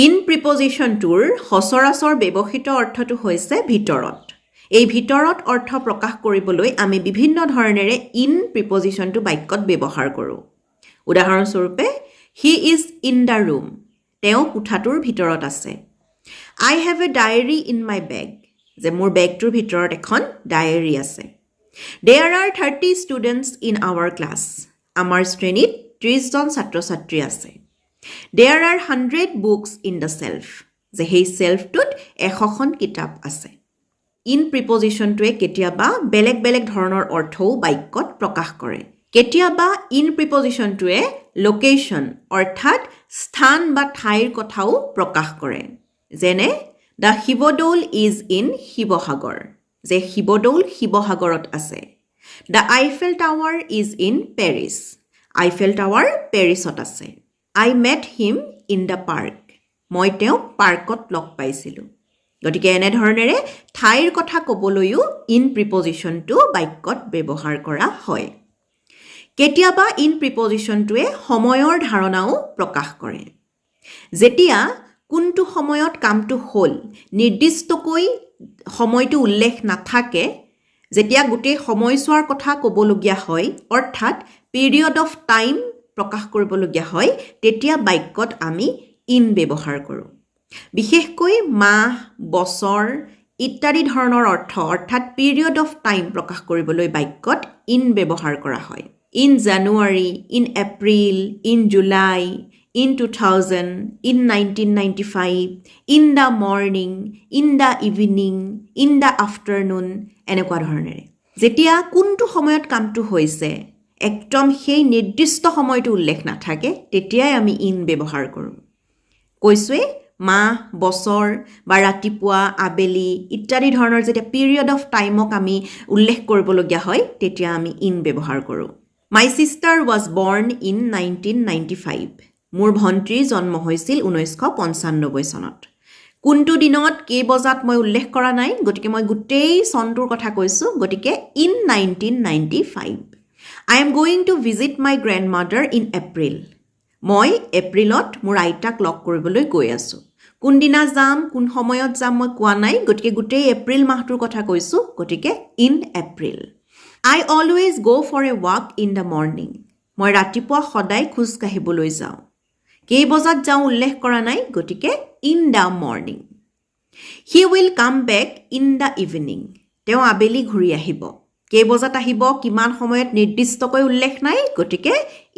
In প্ৰিপজিশ্যনটোৰ সচৰাচৰ ব্যৱহৃত অৰ্থটো হৈছে ভিতৰত। এই ভিতৰত অৰ্থ প্ৰকাশ কৰিবলৈ আমি বিভিন্ন ধৰণেৰে ইন প্ৰিপজিশ্যনটো বাক্যত ব্যৱহাৰ কৰোঁ। উদাহৰণস্বৰূপে, he is in the room, তেওঁ কোঠাটোৰ ভিতৰত আছে। I have a diary in my bag, যে মোৰ বেগটোৰ ভিতৰত এখন ডায়েৰী আছে। There are 30 students in our class, আমাৰ শ্ৰেণীত 30জন ছাত্ৰ ছাত্ৰী আছে। There are 100 books in the shelf, যে সেই চেল্ফটোত 100খন কিতাপ আছে। ইন প্ৰিপজিশ্যনটোৱে কেতিয়াবা বেলেগ বেলেগ ধৰণৰ অৰ্থও বাক্যত প্ৰকাশ কৰে। কেতিয়াবা ইন প্ৰিপজিশ্যনটোৱে লোকেশ্যন অৰ্থাৎ স্থান বা ঠাইৰ কথাও প্ৰকাশ কৰে। যেনে the Sivadol is in Sivasagar, যে শিৱদৌল শিৱসাগৰত আছে। The Eiffel tower is in Paris, Eiffel tower পেৰিছত আছে। I met him in the park, মই তেওঁক পাৰ্কত লগ পাইছিলোঁ। গতিকে এনেধৰণেৰে ঠাইৰ কথা ক'বলৈও ইন প্ৰিপজিশ্যনটো বাক্যত ব্যৱহাৰ কৰা হয়। কেতিয়াবা ইন প্ৰিপজিশ্যনটোৱে সময়ৰ ধাৰণাও প্ৰকাশ কৰে। যেতিয়া কোনটো সময়ত কামটো হ'ল নিৰ্দিষ্টকৈ সময়টো উল্লেখ নাথাকে, যেতিয়া গোটেই সময়ছোৱাৰ কথা ক'বলগীয়া হয় অৰ্থাৎ পিৰিয়ড অফ টাইম প্ৰকাশ কৰিবলগীয়া হয়, তেতিয়া বাক্যত আমি ইন ব্যৱহাৰ কৰোঁ। বিশেষকৈ মাহ, বছৰ ইত্যাদি ধৰণৰ অৰ্থ অৰ্থাৎ পিৰিয়ড অফ টাইম প্ৰকাশ কৰিবলৈ বাক্যত ইন ব্যৱহাৰ কৰা হয়। In January, in April, in July, in 2000, in 1995, in the morning, in the evening, in the afternoon, এনেকুৱা ধৰণেৰে। যেতিয়া কোনটো সময়ত কামটো হৈছে একদম সেই নিৰ্দিষ্ট সময়টো উল্লেখ নাথাকে, তেতিয়াই আমি ইন ব্যৱহাৰ কৰোঁ। কৈছোঁৱেই, মাহ, বছৰ বা ৰাতিপুৱা, আবেলি ইত্যাদি ধৰণৰ যেতিয়া পিৰিয়ড অফ টাইমক আমি উল্লেখ কৰিবলগীয়া হয়, তেতিয়া আমি ইন ব্যৱহাৰ কৰোঁ। মাই ছিষ্টাৰ ৱাজ বৰ্ণ ইন 1995, মোৰ ভণ্টীৰ জন্ম হৈছিল 1995 চনত। কোনটো দিনত কেই বজাত মই উল্লেখ কৰা নাই, গতিকে মই গোটেই চনটোৰ কথা কৈছোঁ, গতিকে in 1995। I am going to visit my grand mother in April, মই এপ্ৰিলত মোৰ আইতাক লগ কৰিবলৈ গৈ আছোঁ। কোনদিনা যাম, কোন সময়ত যাম মই কোৱা নাই, গতিকে গোটেই এপ্ৰিল মাহটোৰ কথা কৈছোঁ, গতিকে in April. I always go' for a walk in the morning, মই ৰাতিপুৱা সদায় খোজ কাঢ়িবলৈ যাওঁ। কেই বজাত যাওঁ উল্লেখ কৰা নাই, গতিকে in the morning. He will come back in the evening, তেওঁ আবেলি ঘূৰি আহিব। কেই বজাত আহিব, কিমান সময়ত নিৰ্দিষ্টকৈ উল্লেখ নাই, গতিকে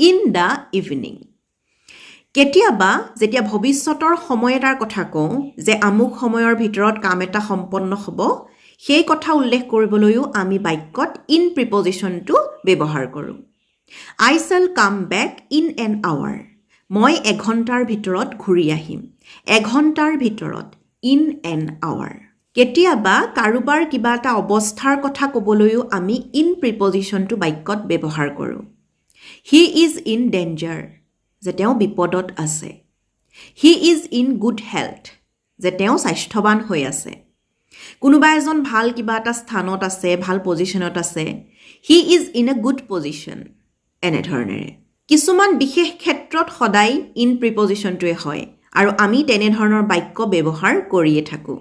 ইন দ্য ইভিনিং। কেতিয়াবা যেতিয়া ভৱিষ্যতৰ সময় এটাৰ কথা কওঁ, যে আমুক সময়ৰ ভিতৰত কাম এটা সম্পন্ন হ'ব, সেই কথা উল্লেখ কৰিবলৈও আমি বাক্যত ইন প্ৰিপজিশ্যনটো ব্যৱহাৰ কৰোঁ। I shall come back in an hour, মই এঘণ্টাৰ ভিতৰত ঘূৰি আহিম। এঘণ্টাৰ ভিতৰত, ইন এন আৱাৰ। কেতিয়াবা কাৰোবাৰ কিবা এটা অৱস্থাৰ কথা ক'বলৈও আমি ইন প্ৰিপজিশ্যনটো বাক্যত ব্যৱহাৰ কৰোঁ। হি ইজ ইন ডেঞ্জাৰ, যে তেওঁ বিপদত আছে। হি ইজ ইন গুড হেল্থ, যে তেওঁ স্বাস্থ্যৱান হৈ আছে। কোনোবা এজন ভাল কিবা এটা স্থানত আছে, ভাল পজিশ্যনত আছে। হি is in a good position, এনেধৰণেৰে। কিছুমান বিশেষ ক্ষেত্ৰত সদায় ইন প্ৰিপজিশ্যনটোৱে হয় আৰু আমি তেনেধৰণৰ বাক্য ব্যৱহাৰ কৰিয়ে থাকোঁ।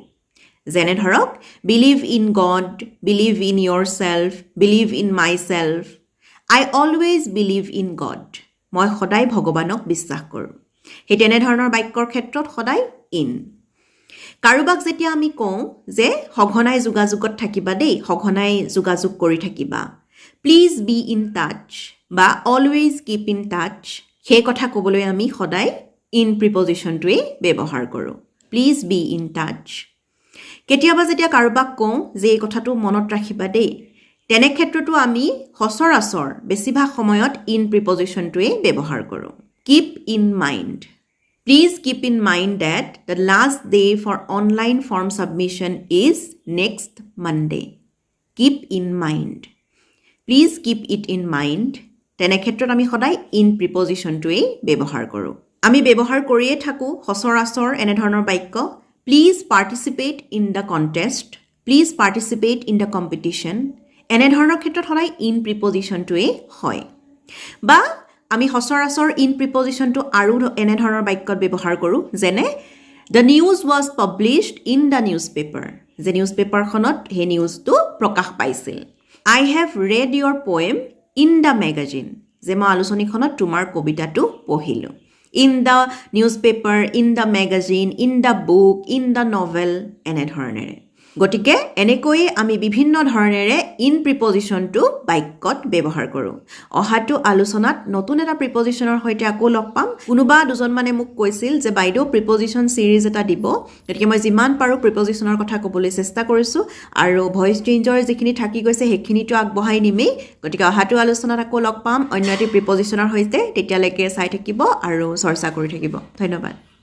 যেনে ধৰক, believe in God, believe in yourself, believe in myself. I always believe in God, মই সদায় ভগৱানক বিশ্বাস কৰোঁ। সেই তেনেধৰণৰ বাক্যৰ ক্ষেত্ৰত সদায় ইন। কাৰোবাক যেতিয়া আমি কওঁ যে সঘনাই যোগাযোগত থাকিবা দেই, সঘনাই যোগাযোগ কৰি থাকিবা, প্লিজ বি ইন টাচ বা অলৱেজ কিপ ইন টাচ, সেই কথা ক'বলৈ আমি সদায় ইন প্ৰিপজিশ্যনটোৱেই ব্যৱহাৰ কৰোঁ। Please be in touch. কেতিয়াবা যেতিয়া কাৰোবাক কওঁ যে এই কথাটো মনত ৰাখিবা দেই, তেনে ক্ষেত্ৰতো আমি সচৰাচৰ বেছিভাগ সময়ত ইন প্ৰিপজিশ্যনটোৱেই ব্যৱহাৰ কৰোঁ। Keep in mind, please keep in mind that the last day for online form submission is next Monday. Keep in mind, please keep it in mind, তেনে ক্ষেত্ৰত আমি সদায় ইন প্ৰিপজিশ্যনটোৱেই ব্যৱহাৰ কৰোঁ। আমি ব্যৱহাৰ কৰিয়ে থাকোঁ সচৰাচৰ এনেধৰণৰ বাক্য। Please participate in the contest, please participate in the competition, এনেধৰণৰ ক্ষেত্ৰত সদায় ইন প্ৰিপজিশ্যনটোৱেই হয়। বা আমি সচৰাচৰ ইন প্ৰিপজিশ্যনটো আৰু এনেধৰণৰ বাক্যত ব্যৱহাৰ কৰোঁ, যেনে the news was published in the newspaper যে নিউজ পেপাৰখনত সেই নিউজটো প্ৰকাশ পাইছিল I have read your poem in the magazine যে মই আলোচনীখনত তোমাৰ কবিতাটো পঢ়িলোঁ in the newspaper in the magazine in the book in the novel এনেধৰণেৰে গতিকে এনেকৈয়ে আমি বিভিন্ন ধৰণেৰে ইন প্ৰিপজিশ্যনটো বাক্যত ব্যৱহাৰ কৰোঁ অহাটো আলোচনাত নতুন এটা প্ৰিপজিশ্যনৰ সৈতে আকৌ লগ পাম কোনোবা দুজনমানে মোক কৈছিল যে বাইদেউ প্ৰিপজিশ্যন ছিৰিজ এটা দিব গতিকে মই যিমান পাৰোঁ প্ৰিপজিশ্যনৰ কথা ক'বলৈ চেষ্টা কৰিছোঁ আৰু ভইচ চেঞ্জৰ যিখিনি থাকি গৈছে সেইখিনিতো আগবঢ়াই নিমেই গতিকে অহাটো আলোচনাত আকৌ লগ পাম অন্য এটি প্ৰিপজিশ্যনৰ সৈতে তেতিয়ালৈকে চাই থাকিব আৰু চৰ্চা কৰি থাকিব ধন্যবাদ